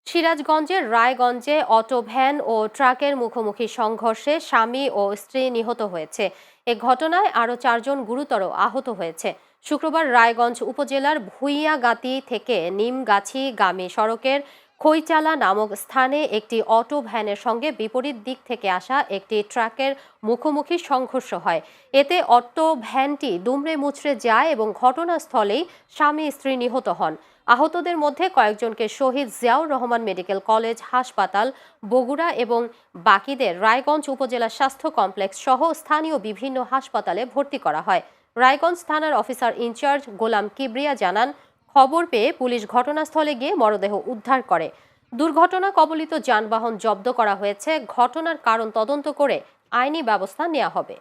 সিরাজগঞ্জের রায়গঞ্জে auto van ও ট্রাকের মুখোমুখি সংঘর্ষে স্বামী ও স্ত্রী নিহত হয়েছে। এ ঘটনায় আরও 4 জন গুরুতর আহত হয়েছে। শুক্রবার রায়গঞ্জ উপজেলার ভুইয়াগাতি থেকে নিমগাছি গামী সড়কের খৈচালা নামক স্থানে একটি অটো ভ্যানের সঙ্গে বিপরীত দিক থেকে আসা একটি ট্রাকের মুখোমুখি সংঘর্ষ হয়। এতে অটো ভ্যানটি দুমড়ে মুচড়ে যায় এবং ঘটনাস্থলেই স্বামী স্ত্রী নিহত হন। আহতদের মধ্যে কয়েকজনকে শহীদ জিয়াউর রহমান মেডিকেল কলেজ হাসপাতাল বগুড়া এবং বাকিদের রায়গঞ্জ উপজেলা স্বাস্থ্য কমপ্লেক্স সহ স্থানীয় বিভিন্ন হাসপাতালে ভর্তি করা হয়। রায়গঞ্জ থানার অফিসার ইনচার্জ গোলাম কিবরিয়া জানান, খবর পেয়ে পুলিশ ঘটনাস্থলে গিয়ে মরদেহ উদ্ধার করে। দুর্ঘটনা কবলিত যানবাহন জব্দ করা হয়েছে। ঘটনার কারণ তদন্ত করে আইনি ব্যবস্থা নেওয়া হবে।